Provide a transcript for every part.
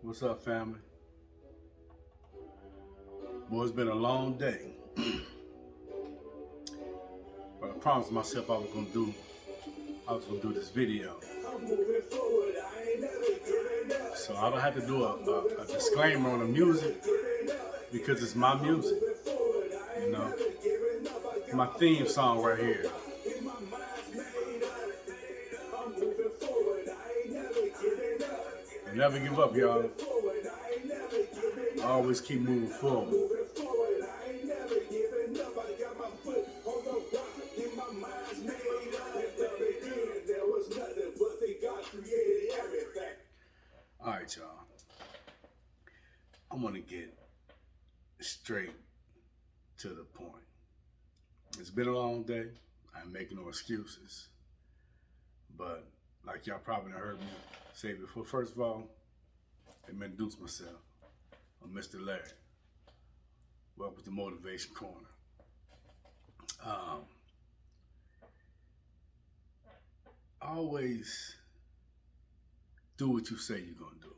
What's up, family? Boy, it's been a long day, but I promised myself I was gonna do this video. So I don't have to do a disclaimer on the music because it's my music, you know. My theme song right here. Never give up, y'all. Always keep moving forward. All right, y'all. I'm gonna get straight to the point. It's been a long day. I'm making no excuses. But like y'all probably heard me say before, first of all, let me introduce myself. I'm Mr. Larry. Welcome to Motivation Corner. Always do what you say you're gonna do.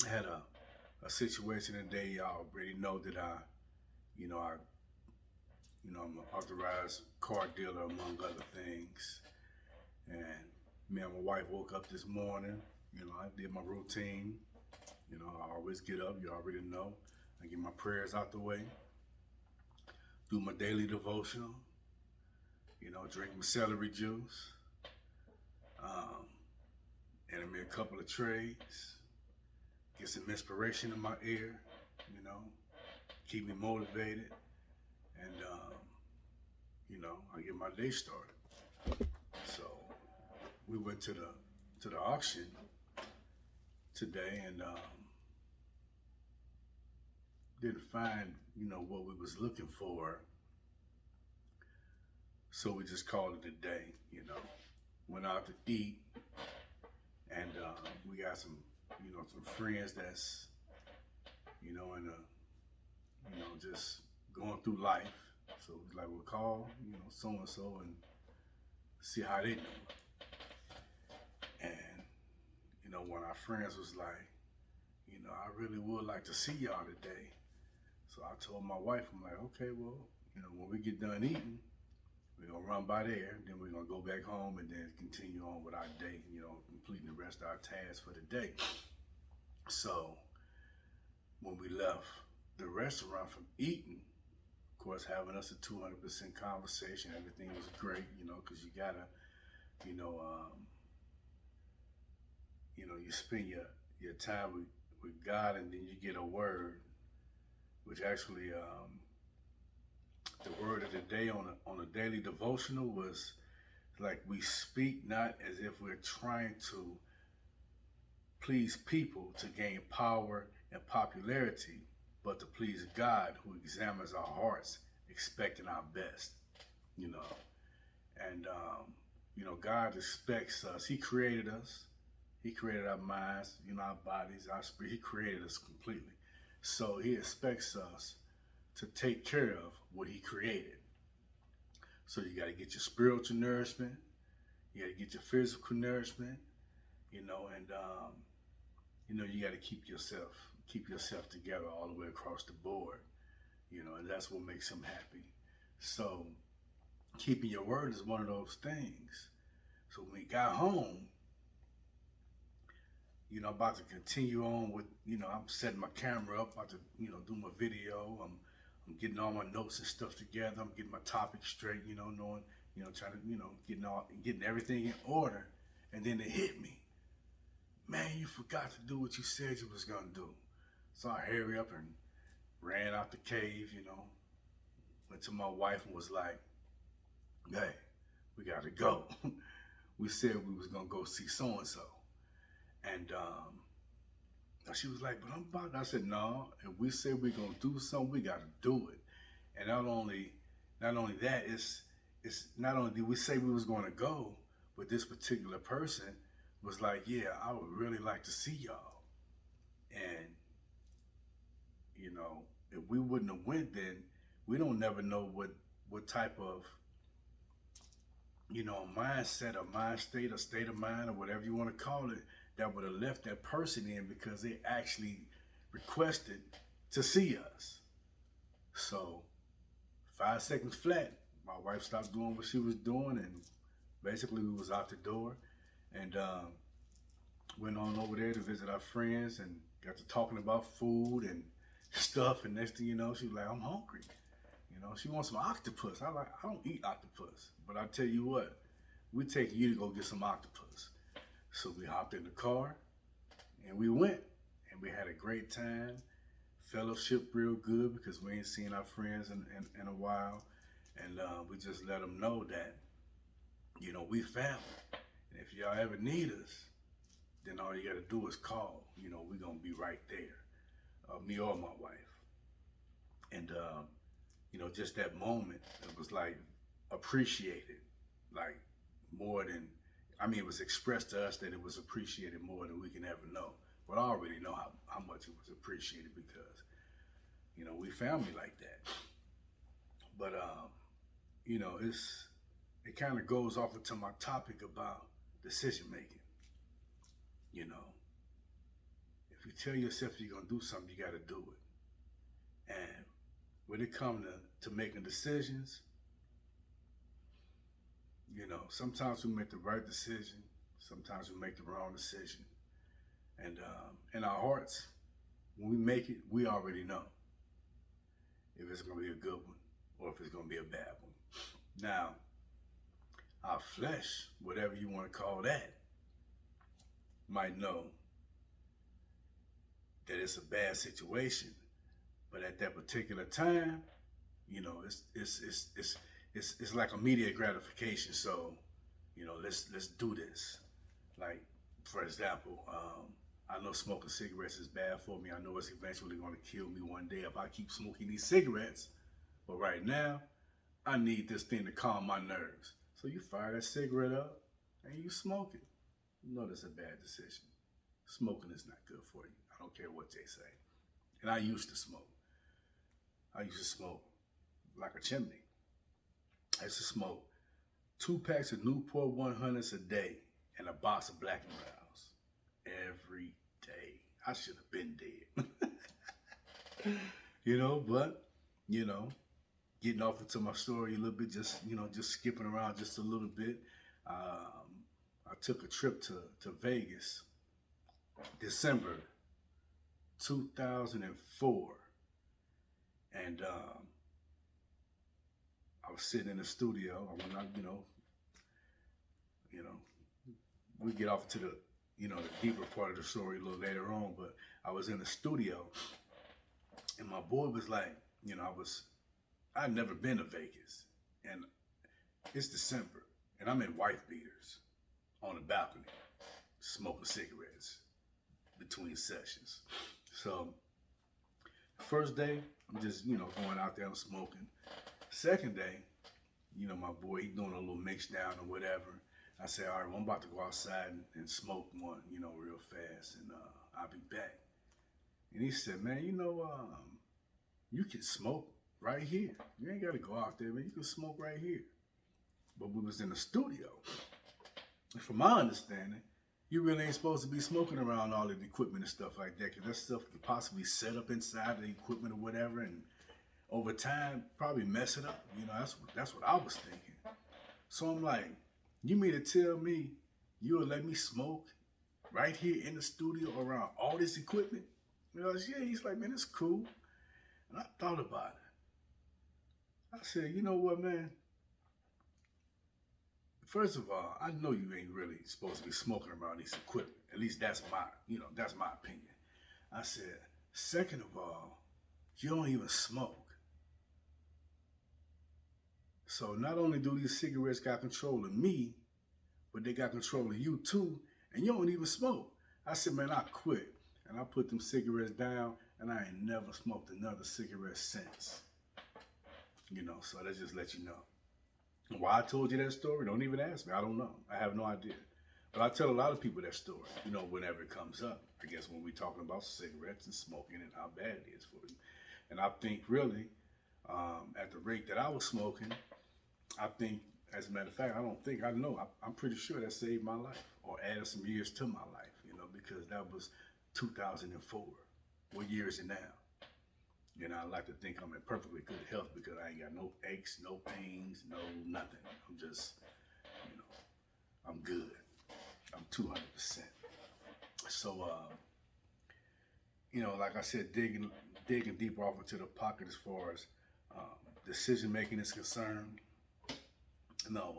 I had a situation today. Y'all already know that I'm an authorized car dealer among other things. And me and my wife woke up this morning. I did my routine. I always get up. You already know. I get my prayers out the way. Do my daily devotional. Drink my celery juice. Enter me a couple of trades. Get some inspiration in my ear. Keep me motivated. And, I get my day started. So we went to the auction today and didn't find what we was looking for, so we just called it a day. Went out to eat, and we got some friends that's in just going through life. So it was like, we'll call so and so and see how they do. And one of our friends was like, I really would like to see y'all today. So I told my wife, I'm like, okay, well, when we get done eating, we're gonna run by there, then we're gonna go back home and then continue on with our day, completing the rest of our tasks for the day. So when we left the restaurant from eating, of course, having us a 200% conversation, everything was great, because you gotta, you spend your time with God, and then you get a word, which actually, the word of the day on a daily devotional was like, we speak not as if we're trying to please people to gain power and popularity, but to please God, who examines our hearts, expecting our best. And God expects us. He created us. He created our minds, our bodies, our spirit. He created us completely. So he expects us to take care of what he created. So you got to get your spiritual nourishment. You got to get your physical nourishment, and you got to keep yourself together all the way across the board, and that's what makes him happy. So keeping your word is one of those things. So when we got home, I'm about to continue on with, I'm setting my camera up, about to, do my video. I'm getting all my notes and stuff together. I'm getting my topics straight, knowing, trying to, getting everything in order. And then it hit me. Man, you forgot to do what you said you was gonna do. So I hurry up and ran out the cave, went to my wife and was like, hey, we gotta go. We said we was gonna go see so-and-so. And she was like, but I'm about, I said, no, if we say we're gonna do something, we gotta do it. And not only that, it's not only did we say we was gonna go, but this particular person was like, yeah, I would really like to see y'all. And if we wouldn't have went, then we don't never know what type of mindset or mind state or state of mind or whatever you want to call it that would have left that person in because they actually requested to see us. So 5 seconds flat, my wife stopped doing what she was doing, and basically we was out the door, and went on over there to visit our friends and got to talking about food and stuff. And next thing you know, she was like, I'm hungry. You know, she wants some octopus. I don't eat octopus, but I tell you what, we take you to go get some octopus. So we hopped in the car and we went, and we had a great time. Fellowship real good because we ain't seen our friends in a while. And we just let them know that, you know, we family. And if y'all ever need us, then all you got to do is call. You know, we're going to be right there, me or my wife. And, you know, just that moment, it was like appreciated, like more than, I mean, it was expressed to us that it was appreciated more than we can ever know. But I already know how much it was appreciated because, you know, we family like that. But, you know, it kind of goes off into my topic about decision making. You know, if you tell yourself you're going to do something, you got to do it. And when it comes to making decisions, you know, sometimes we make the right decision, sometimes we make the wrong decision. And in our hearts, when we make it, we already know if it's going to be a good one or if it's going to be a bad one. Now, our flesh, whatever you want to call that, might know that it's a bad situation, but at that particular time, you know, it's like immediate gratification. So, you know, let's do this. Like, for example, I know smoking cigarettes is bad for me. I know it's eventually going to kill me one day if I keep smoking these cigarettes. But right now, I need this thing to calm my nerves. So you fire that cigarette up and you smoke it. You know that's a bad decision. Smoking is not good for you. I don't care what they say. And I used to smoke. I used to smoke like a chimney. I used to smoke 2 packs of Newport 100s a day and a box of Black & Browns every day. I should have been dead. You know, but, you know, getting off into my story a little bit, just, you know, just skipping around just a little bit. I took a trip to Vegas, December 2004. And I was sitting in the studio. I went out, you know, we get off to the, you know, the deeper part of the story a little later on, but I was in the studio and my boy was like, you know, I'd never been to Vegas, and it's December and I'm in wife beaters on the balcony smoking cigarettes between sessions. So first day, I'm just, you know, going out there and smoking. Second day, you know, my boy, he doing a little mix down or whatever. I said, all right, well, I'm about to go outside and smoke one, you know, real fast, and I'll be back. And he said, man, you know, you can smoke right here. You ain't got to go out there, man. You can smoke right here. But we was in the studio. And from my understanding, you really ain't supposed to be smoking around all the equipment and stuff like that, because that stuff could possibly set up inside the equipment or whatever, and over time, probably mess it up. You know, that's what I was thinking. So I'm like, you mean to tell me you'll let me smoke right here in the studio around all this equipment? You know, yeah, he's like, man, it's cool. And I thought about it. I said, you know what, man? First of all, I know you ain't really supposed to be smoking around these equipment. At least that's my opinion. I said, second of all, you don't even smoke. So not only do these cigarettes got control of me, but they got control of you too, and you don't even smoke. I said, man, I quit. And I put them cigarettes down, and I ain't never smoked another cigarette since. You know, so that just let you know. Why I told you that story, don't even ask me. I don't know. I have no idea. But I tell a lot of people that story, you know, whenever it comes up. I guess when we're talking about cigarettes and smoking and how bad it is for you. And I think really, at the rate that I was smoking, I think, as a matter of fact, I'm pretty sure that saved my life or added some years to my life, you know, because that was 2004. What year is it now? And I like to think I'm in perfectly good health because I ain't got no aches, no pains, no nothing. I'm just, you know, I'm good. I'm 200%. So, like I said, digging deeper off into the pocket as far as decision making is concerned. No,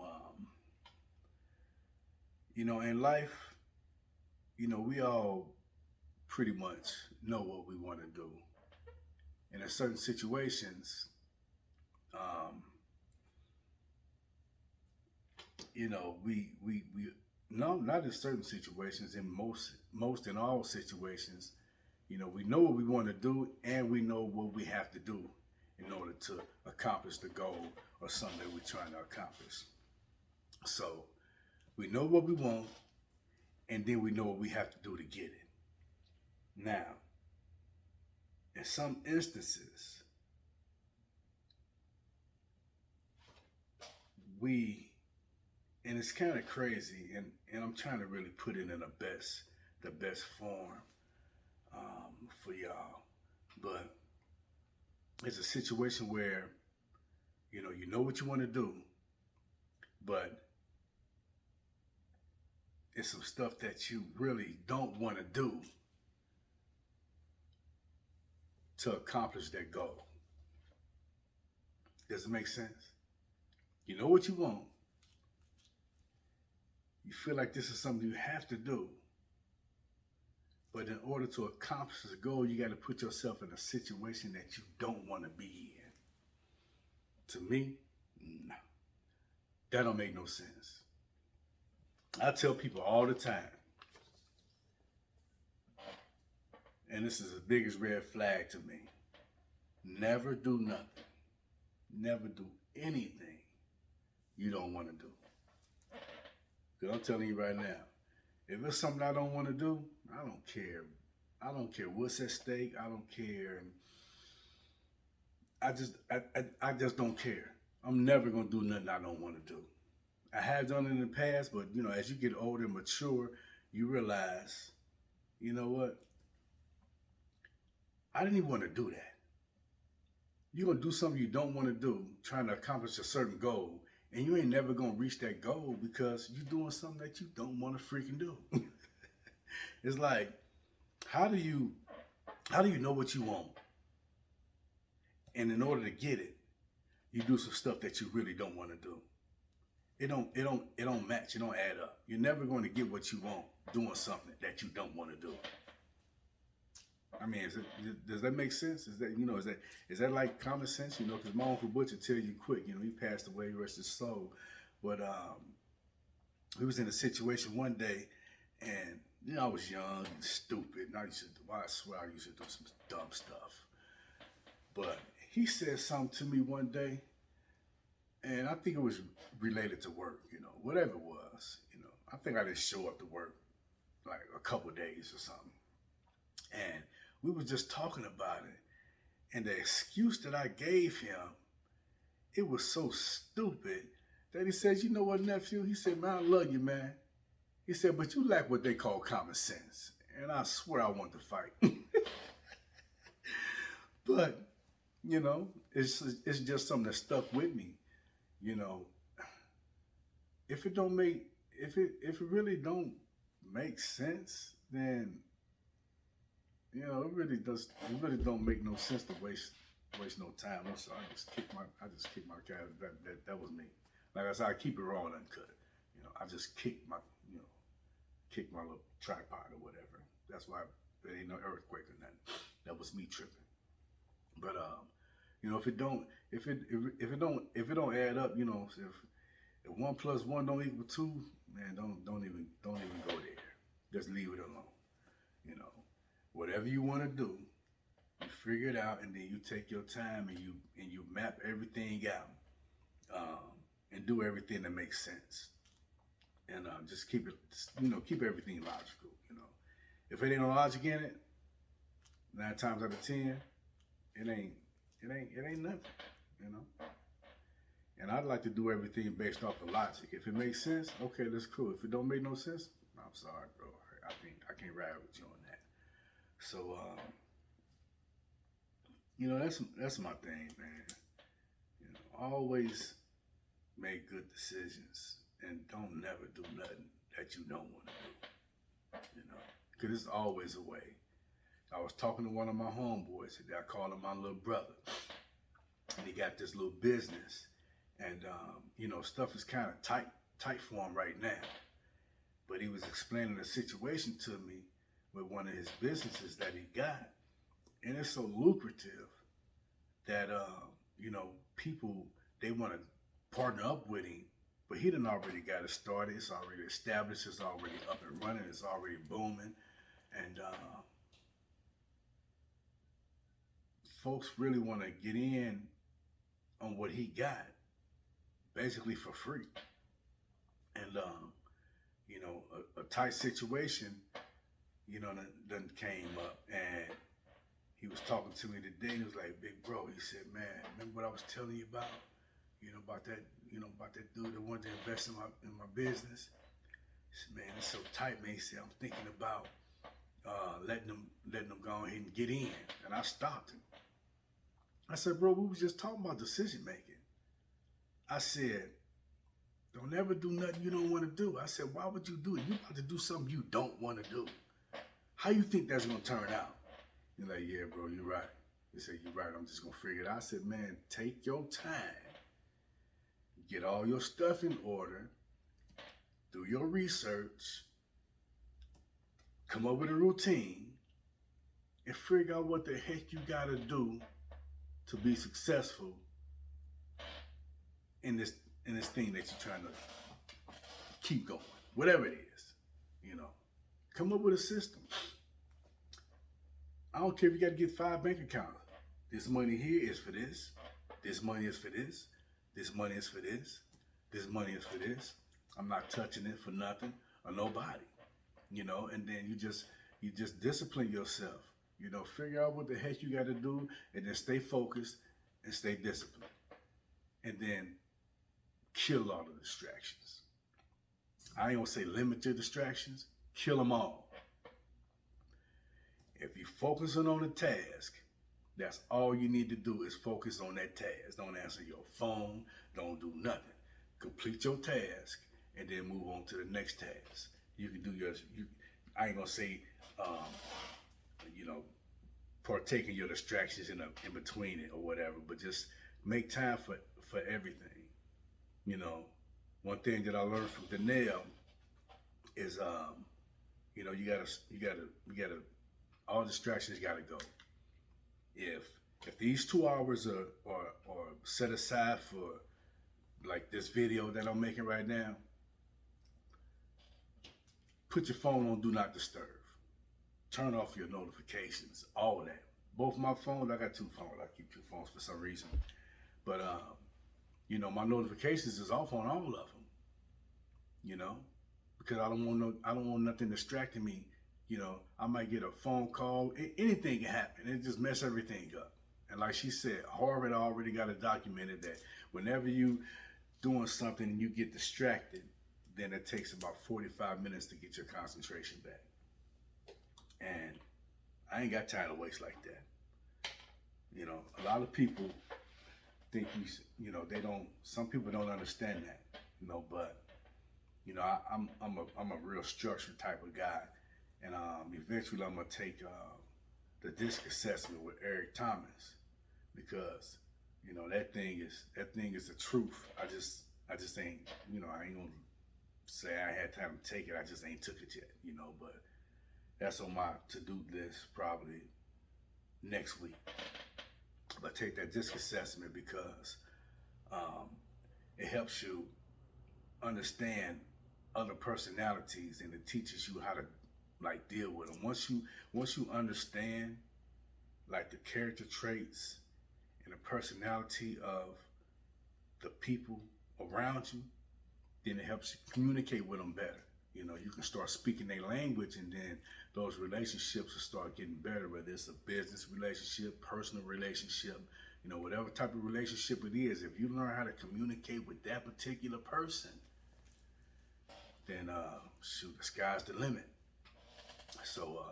in life, we all pretty much know what we want to do. And in certain situations, we no, not in certain situations, in most in all situations, we know what we want to do and we know what we have to do in order to accomplish the goal or something that we're trying to accomplish. So we know what we want and then we know what we have to do to get it. Now, in some instances, and it's kind of crazy, and I'm trying to really put it in the best form for y'all. But it's a situation where, you know what you want to do, but it's some stuff that you really don't want to do to accomplish that goal. Does it make sense? You know what you want. You feel like this is something you have to do. But in order to accomplish the goal, you got to put yourself in a situation that you don't want to be in. To me, no. That don't make no sense. I tell people all the time, and this is the biggest red flag to me, never do nothing. Never do anything you don't want to do. Because I'm telling you right now, if it's something I don't want to do, I don't care. I don't care what's at stake. I don't care. I just don't care. I'm never going to do nothing I don't want to do. I have done it in the past, but, as you get older and mature, you realize, you know what? I didn't even want to do that. You're going to do something you don't want to do, trying to accomplish a certain goal, and you ain't never going to reach that goal because you're doing something that you don't want to freaking do. It's like, how do you know what you want? And in order to get it, you do some stuff that you really don't want to do. It don't match. It don't add up. You're never going to get what you want doing something that you don't want to do. I mean, does that make sense? Is that like common sense? Because my Uncle Butcher tell you quick. He passed away, rest his soul. But we was in a situation one day, and I was young and stupid, and I swear I used to do some dumb stuff. But he said something to me one day, and I think it was related to work. Whatever it was. I think I didn't show up to work like a couple days or something, and we were just talking about it, and the excuse that I gave him, it was so stupid that he says, "You know what, nephew?" He said, "Man, I love you, man." He said, "But you lack what they call common sense." And I swear I want to fight. But, it's just something that stuck with me. If it really don't make sense, then it really don't make no sense to waste no time. So I just kick my cat. That was me. Like I said, I keep it raw and uncut. I just kick my little tripod or whatever. That's why there ain't no earthquake or nothing. That was me tripping. But if it don't add up, if 1 + 1 don't equal 2, man, don't even go there. Just leave it alone. Whatever you want to do, you figure it out, and then you take your time and you map everything out, and do everything that makes sense. And just keep everything logical. If it ain't no logic in it, 9 times out of 10, it ain't nothing. And I'd like to do everything based off of logic. If it makes sense, okay, that's cool. If it don't make no sense, I'm sorry, bro. I can't ride with you on that. So that's my thing, man. Always make good decisions and don't never do nothing that you don't want to do. Because there's always a way. I was talking to one of my homeboys today. I call him my little brother, and he got this little business, and stuff is kind of tight for him right now. But he was explaining a situation to me with one of his businesses that he got, and it's so lucrative that people, they want to partner up with him, but he done already got it started. It's already established. It's already up and running. It's already booming, and folks really want to get in on what he got, basically for free. And a tight situation, done came up, and he was talking to me today, and he was like, "Big bro," he said, "Man, remember what I was telling you about? About that dude that wanted to invest in my business?" He said, "Man, it's so tight, man." He said, "I'm thinking about letting them go ahead and get in." And I stopped him. I said, "Bro, we was just talking about decision making." I said, "Don't ever do nothing you don't want to do." I said, "Why would you do it? You about to do something you don't want to do. How you think that's gonna turn out?" You're like, "Yeah, bro, you're right." He said, "You're right. I'm just gonna figure it out." I said, "Man, take your time. Get all your stuff in order. Do your research. Come up with a routine, and figure out what the heck you gotta do to be successful in this thing that you're trying to keep going. Whatever it is, come up with a system. I don't care if you got to get 5 bank accounts. This money here is for this. This money is for this. This money is for this. This money is for this. I'm not touching it for nothing or nobody. And then you just discipline yourself. Figure out what the heck you got to do, and then stay focused and stay disciplined. And then kill all the distractions. I ain't gonna say limit your distractions. Kill them all. If you're focusing on a task, that's all you need to do is focus on that task. Don't answer your phone. Don't do nothing. Complete your task and then move on to the next task. You can do I ain't gonna say, partake in your distractions in between it or whatever, but just make time for everything. One thing that I learned from Danielle is, you gotta, all distractions gotta go. If these 2 hours are set aside for like this video that I'm making right now, put your phone on do not disturb. Turn off your notifications, all that. Both my phones, I got 2 phones. I keep 2 phones for some reason. But my notifications is off on all of them. Because I don't want nothing distracting me. I might get a phone call. Anything can happen. It just mess everything up. And like she said, Harvard already got it documented that whenever you doing something and you get distracted, then it takes about 45 minutes to get your concentration back. And I ain't got time to waste like that. A lot of people think some people don't understand that, but I'm a real structured type of guy. And eventually I'm gonna take the DISC assessment with Eric Thomas, because that thing is the truth. I just ain't, I ain't gonna say I had time to take it. I just ain't took it yet, but that's on my to-do list probably next week. But take that DISC assessment because it helps you understand other personalities, and it teaches you how to deal with them. Once you understand the character traits and the personality of the people around you, then it helps you communicate with them better. You can start speaking their language, and then those relationships will start getting better, whether it's a business relationship, personal relationship, whatever type of relationship it is. If you learn how to communicate with that particular person, then shoot, the sky's the limit. So,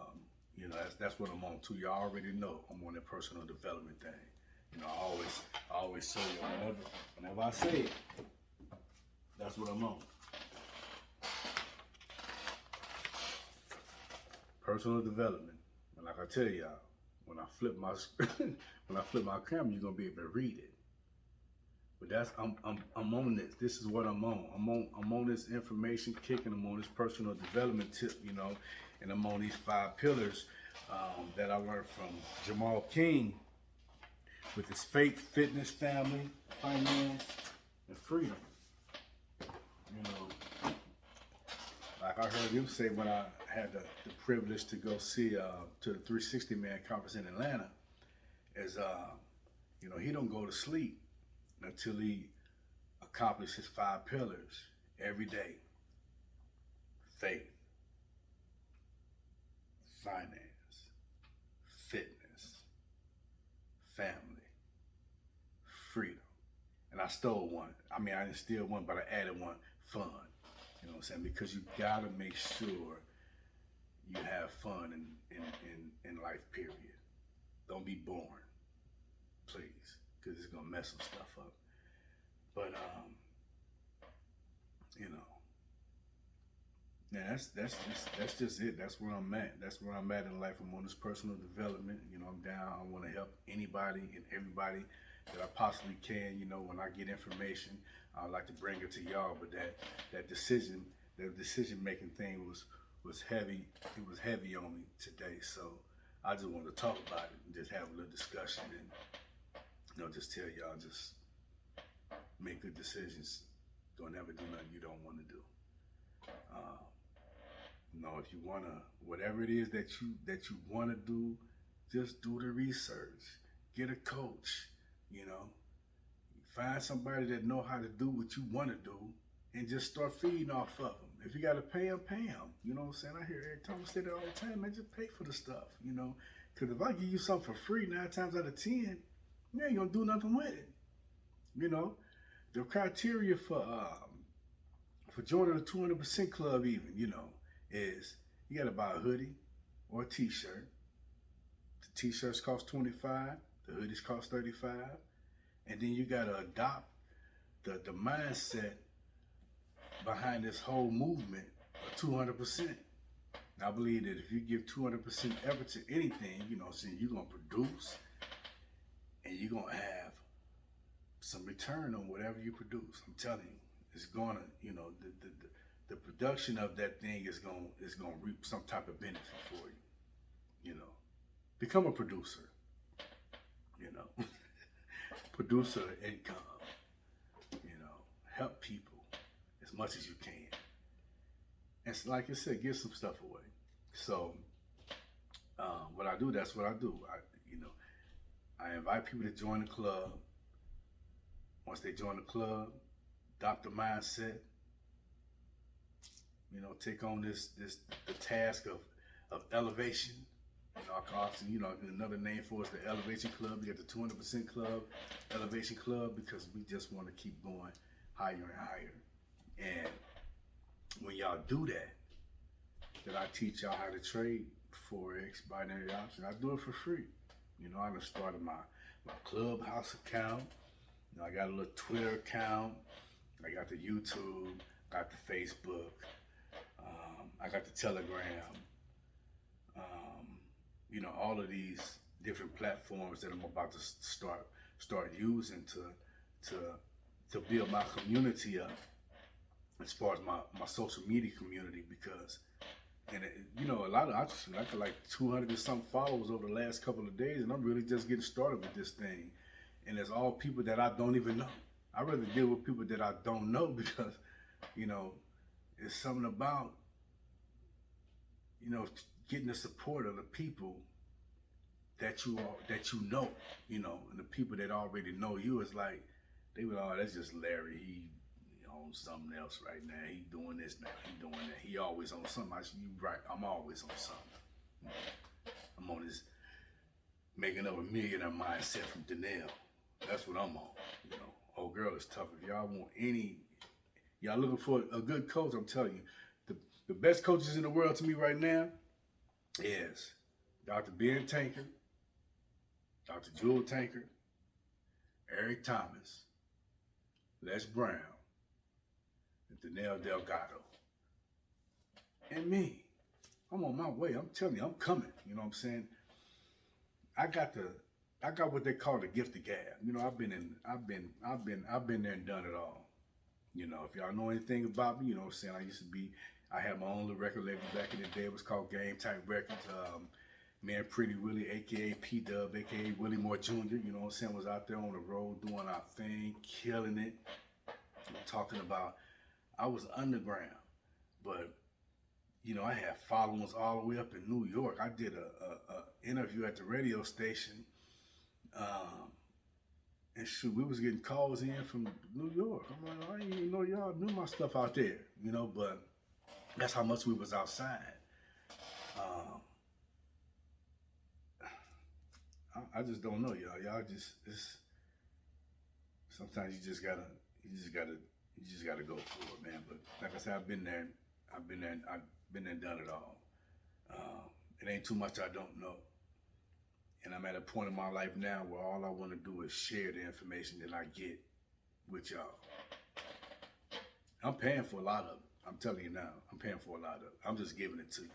you know, that's what I'm on too. Y'all already know I'm on that personal development thing. You know, I always say it whenever I say it, that's what I'm on. Personal development. And like I tell y'all, when I flip my when I flip my camera, you're gonna be able to read it. But that's I'm on this. This is what I'm on. I'm on this information kick, and I'm on this personal development tip, you know, and I'm on these 5 pillars that I learned from Jamal King with his faith, fitness, family, finance, and freedom. You know, like I heard him say when I had the privilege to go see to the 360 Man conference in Atlanta, is you know, he don't go to sleep until he accomplishes his 5 pillars every day: faith, finance, fitness, family, freedom. And I stole one. I mean, I didn't steal one, but I added one: fun. You know what I'm saying? Because you gotta make sure you have fun in life, period. Don't be boring, please, because it's gonna mess some stuff up. But you know, yeah, that's just it. That's where I'm at. That's where I'm at in life. I'm on this personal development. You know, I'm down. I want to help anybody and everybody that I possibly can. You know, when I get information, I like to bring it to y'all. But that decision making thing was heavy. It was heavy on me today. So I just want to talk about it and just have a little discussion and, you know, just tell y'all, just make good decisions. Don't ever do nothing you don't want to do. You know, if you wanna, whatever it is that you wanna do, just do the research. Get a coach. You know, find somebody that know how to do what you want to do, and just start feeding off of them. If you gotta pay them, pay them. You know what I'm saying? I hear Eric Thomas say that all the time. Man, just pay for the stuff. You know, because if I give you something for free 9 times out of 10, you ain't gonna do nothing with it. You know, the criteria for joining the 200% club, even, you know, is you gotta buy a hoodie or a t-shirt. The t-shirts cost $25, the hoodies cost $35, and then you gotta adopt the mindset behind this whole movement of 200%. I believe that if you give 200% effort to anything, you know, so you're gonna produce and you're gonna have some return on whatever you produce. I'm telling you, it's gonna, you know, the production of that thing is gonna reap some type of benefit for you. You know, become a producer. You know, producer income. You know, help people as much as you can. And like I said, give some stuff away. So what I do, that's what I do. I invite people to join the club. Once they join the club, adopt the mindset. You know, take on the task of elevation. You know, I call it, you know, another name for it is the Elevation Club. You got the 200% Club, Elevation Club, because we just want to keep going higher and higher. And when y'all do that, then I teach y'all how to trade Forex, binary options. I do it for free. You know, I done started my Clubhouse account. You know, I got a little Twitter account. I got the YouTube, got the Facebook. I got the Telegram. You know, all of these different platforms that I'm about to start using to build my community up, as far as my social media community, because, and it, you know, I got like 200 and something followers over the last couple of days, and I'm really just getting started with this thing. And it's all people that I don't even know. I'd rather deal with people that I don't know, because, you know, it's something about, you know, getting the support of the people that you know, you know, and the people that already know you is like, they would, oh, that's just Larry. He on something else right now. He doing this now. He doing that. He always on something. I said, you right. I'm always on something. I'm on this making up a millionaire mindset from Danielle. That's what I'm on. You know, oh girl, it's tough. If y'all want y'all looking for a good coach, I'm telling you, the best coaches in the world to me right now is Dr. Ben Tankard, Dr. Jewel Tankard, Eric Thomas, Les Brown, and Danelle Delgado. And me. I'm on my way. I'm telling you, I'm coming. You know what I'm saying? I got what they call the gift of gab. You know, I've been there and done it all. You know, if y'all know anything about me, you know what I'm saying? I had my own little record label back in the day. It was called Game Type Records. Me and Pretty Willie, aka P Dub, aka Willie Moore Jr., you know what I'm saying, was out there on the road doing our thing, killing it. I'm talking about, I was underground, but you know, I had followers all the way up in New York. I did a interview at the radio station, and shoot, we was getting calls in from New York. I'm like, I didn't even know y'all knew my stuff out there, you know, but that's how much we was outside. I just don't know, y'all. Y'all just sometimes you just gotta go for it, man. But like I said, I've been there and done it all. It ain't too much I don't know. And I'm at a point in my life now where all I want to do is share the information that I get with y'all. I'm paying for a lot of it. I'm telling you now, I'm paying for a lot of it. I'm just giving it to you.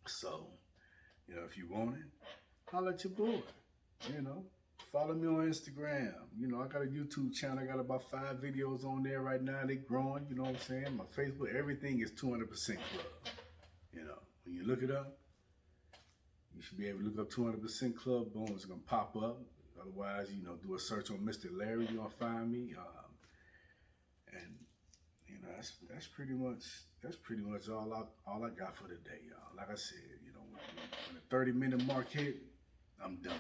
So, you know, if you want it, holler at your boy. You know, follow me on Instagram. You know, I got a YouTube channel. I got about 5 videos on there right now. They growing, you know what I'm saying? My Facebook, everything is 200% Club. You know, when you look it up, you should be able to look up 200% Club. Boom, it's gonna pop up. Otherwise, you know, do a search on Mr. Larry. You're gonna find me. And you know, that's pretty much all I got for today, y'all. Like I said, you know, when the 30-minute mark hit, I'm done,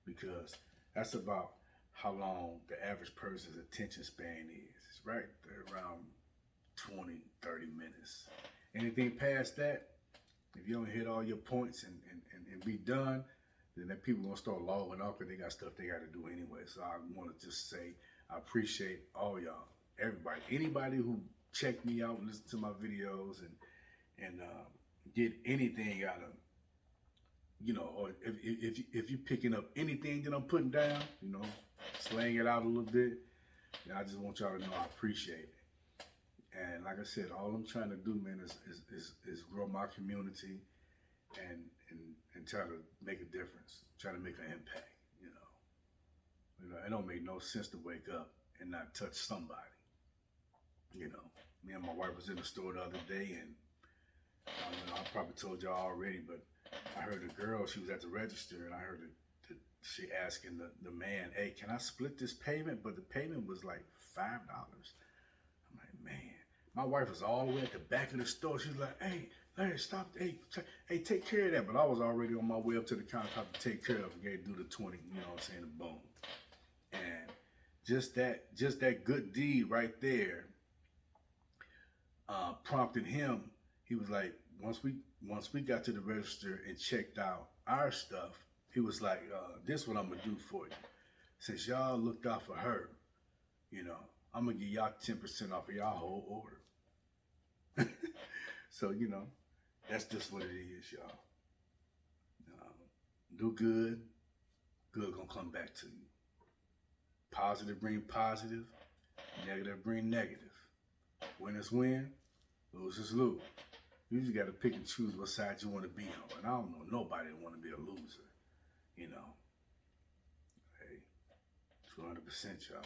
because that's about how long the average person's attention span is. It's right there around 20, 30 minutes. Anything past that, if you don't hit all your points and be done, then that people gonna start logging off because they got stuff they gotta do anyway. So I want to just say I appreciate all y'all, everybody, anybody who check me out and listen to my videos and get anything out of, you know, or if you're picking up anything that I'm putting down, you know, slang it out a little bit, I just want y'all to know I appreciate it. And like I said, all I'm trying to do, man, is grow my community and try to make a difference, try to make an impact, you know. You know, it don't make no sense to wake up and not touch somebody. You know, me and my wife was in the store the other day, and you know, I probably told y'all already, but I heard a girl, she was at the register, and I heard she asking the man, hey, can I split this payment? But the payment was like $5. I'm like, man. My wife was all the way at the back of the store. She was like, hey, Larry, stop. Hey, take care of that. But I was already on my way up to the counter to take care of it. Gave do the 20, you know what I'm saying, the boom. And just that good deed right there prompted him. He was like, once we got to the register and checked out our stuff, he was like, this is what I'm gonna do for you. Since y'all looked out for her, you know, I'm gonna give y'all 10% off of y'all whole order. So, you know, that's just what it is, y'all. Do good, good gonna come back to you. Positive bring positive, negative bring negative. Winners win, losers lose. You just gotta pick and choose what side you wanna be on. And I don't know nobody that wanna be a loser, you know. Hey, 200%, y'all.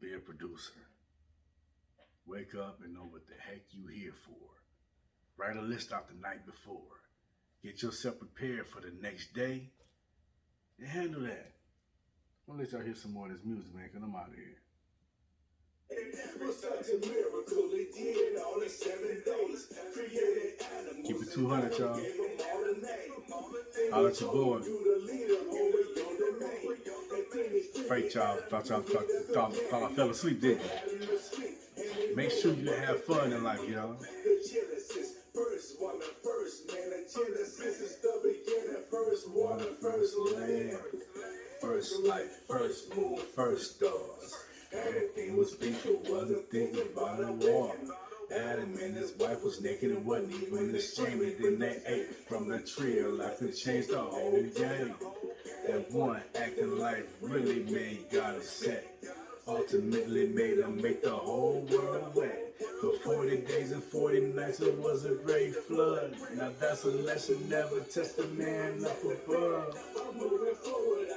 Be a producer. Wake up and know what the heck you here for. Write a list out the night before. Get yourself prepared for the next day and handle that. I'm gonna let y'all hear some more of this music, man, because I'm out of here. Keep it 200, y'all. Holla at your boy. Fight y'all. Thought I fell asleep, didn't you? Make sure you have fun in life, y'all. First woman, first man, a Genesis is the beginning. First water, first land, first life, first moon, first stars. Everything was peaceful, wasn't thinking about a war. Adam and his wife was naked and wasn't even ashamed. And then they ate from the tree of life and changed the whole game. That one acting life really made God upset. Ultimately made him make the whole world wet. For 40 days and 40 nights it was a great flood. Now that's a lesson, never test a man up above. I'm moving forward,